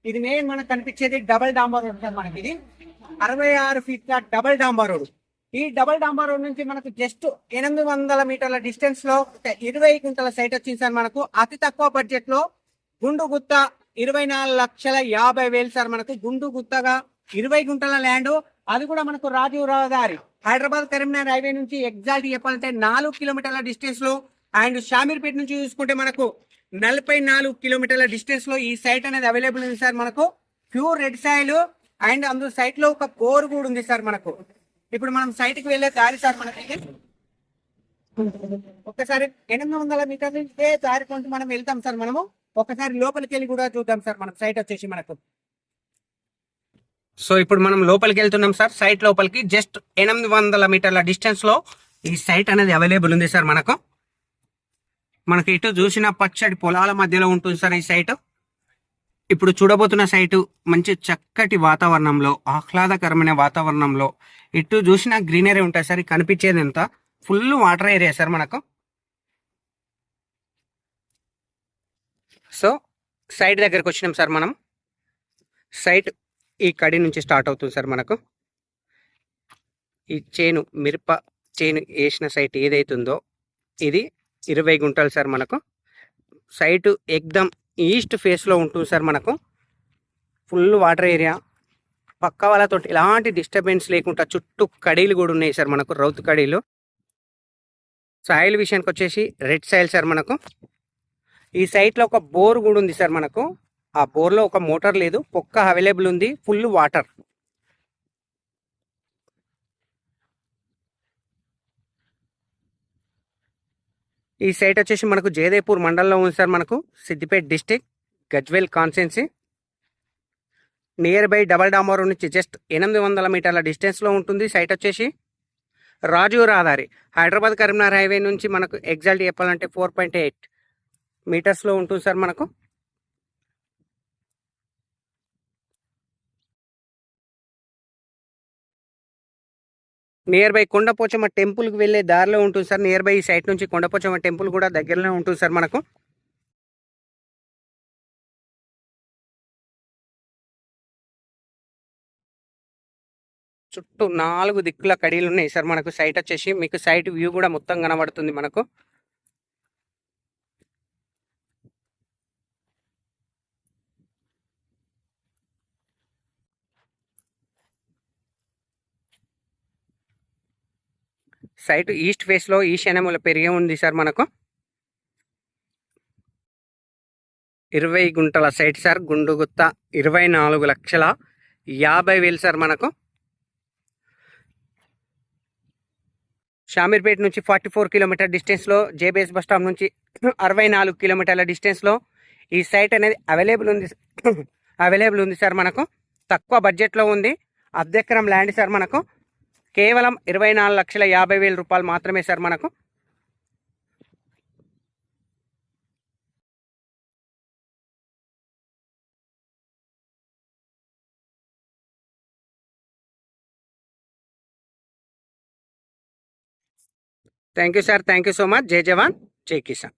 ఇది మెయిన్ మనకు కనిపించేది డబల్ డాంబర్ రోడ్ సార్. మనకి ఇది 66 ఫీట్ల డబల్ డాంబర్ రోడ్. ఈ డబల్ డాంబర్ రోడ్ నుంచి మనకు జస్ట్ 800 మీటర్ల డిస్టెన్స్ లో 20 గుంటల సైట్ వచ్చింది సార్. మనకు అతి తక్కువ బడ్జెట్ లో గుండు గుత్త 24,50,000 సార్. మనకు గుండు గుత్తగా 20 గుంటల ల్యాండ్, అది కూడా మనకు రాజీవ్ రహదారి హైదరాబాద్ కరీంనగర్ హైవే నుంచి ఎగ్జాక్ట్ చెప్పాలంటే 4 కిలోమీటర్ల డిస్టెన్స్ లో, అండ్ షామీర్పేట నుంచి చూసుకుంటే మనకు 44 కిలోమీటర్ల డిస్టెన్స్ లో ఈ సైట్ అనేది అవైలబుల్ ఉంది సార్. మనకు ప్యూర్ రెడ్ సాయిల్, అండ్ అందులో సైట్ లో ఒక బోర్ కూడా ఉంది సార్. మనకు ఇప్పుడు మనం సైట్ కి వెళ్ళే దారి సార్. మనకి ఒక్కసారి 800 మీటర్ల ఇదే దారి కొంటూ మనం వెళ్తాం సార్. మనము ఒకసారి లోపలికి వెళ్ళి కూడా చూద్దాం సార్. మనం సైట్ వచ్చేసి మనకు సో ఇప్పుడు మనం లోపలికి వెళ్తున్నాం సార్. సైట్ లోపలికి జస్ట్ 800 మీటర్ల డిస్టెన్స్ లో ఈ సైట్ అనేది అవైలబుల్ ఉంది సార్. మనకి ఇటు చూసిన పచ్చడి పొలాల మధ్యలో ఉంటుంది సార్ ఈ సైట్. ఇప్పుడు చూడబోతున్న సైటు మంచి చక్కటి వాతావరణంలో, ఆహ్లాదకరమైన వాతావరణంలో, ఇటు చూసిన గ్రీనరీ ఉంటుంది సార్. కనిపించేది ఎంత ఫుల్ వాటర్ ఏరియా సార్ మనకు. సో సైట్ దగ్గరకు వచ్చినాం సార్. మనం సైట్ ఈ కడి నుంచి స్టార్ట్ అవుతుంది సార్. మనకు ఈ మిరప చేను వేసిన సైట్ ఏదైతుందో ఇది 20 గుంటలు సార్. మనకు సైటు ఎక్దమ్ ఈస్ట్ ఫేస్లో ఉంటుంది సార్. మనకు ఫుల్ వాటర్ ఏరియా, పక్క వాళ్ళతో ఎలాంటి డిస్టర్బెన్స్ లేకుండా చుట్టూ కడీలు కూడా ఉన్నాయి సార్. మనకు రౌతు కడీలు. సాయిల్ విషయానికి వచ్చేసి రెడ్ సాయిల్ సార్. మనకు ఈ సైట్లో ఒక బోర్ కూడా ఉంది సార్. మనకు ఆ బోర్లో ఒక మోటార్ లేదు, పొక్క అవైలబుల్ ఉంది, ఫుల్ వాటర్. ఈ సైట్ వచ్చేసి మనకు జయదేపూర్ మండలంలో ఉంది సార్. మనకు Siddipet district, Gajwel constituency. Near by double డాంబర్ నుంచి జస్ట్ 800 మీటర్ల డిస్టెన్స్లో ఉంటుంది. సైట్ వచ్చేసి రాజీవ్ రహదారి హైదరాబాద్ కరీంనగర్ హైవే నుంచి మనకు ఎగ్జాక్ట్ చెప్పాలంటే 4.8 మీటర్స్లో ఉంటుంది సార్. మనకు నియర్ బై కొండపోచమ్మ టెంపుల్కి వెళ్ళే దారిలో ఉంటుంది సార్. నియర్ బై ఈ సైట్ నుంచి కొండపోచమ్మ టెంపుల్ కూడా దగ్గరలో ఉంటుంది సార్. మనకు చుట్టూ 4 దిక్కుల కడీలు ఉన్నాయి సార్. మనకు సైట్ వచ్చేసి మీకు సైట్ వ్యూ కూడా మొత్తం కనబడుతుంది. మనకు సైట్ ఈస్ట్ ఫేస్లో ఈశాన్యముల పెరిగే ఉంది సార్. మనకు 20 గుంటల సైట్ సార్. గుండుగుత్త 24,50,000 సార్. మనకు షామీర్పేట నుంచి 44 కిలోమీటర్ డిస్టెన్స్లో, జేబీఎస్ బస్ స్టాప్ నుంచి 64 కిలోమీటర్ల డిస్టెన్స్లో ఈ సైట్ అనేది అవైలబుల్ ఉంది సార్. మనకు తక్కువ బడ్జెట్లో ఉంది. అర్ధెకరం ల్యాండ్ సార్. మనకు కేవలం 24,50,000 రూపాయలు మాత్రమే సార్. మనకు thank you sir. Thank you so much. జై జవాన్, జై కిసాన్.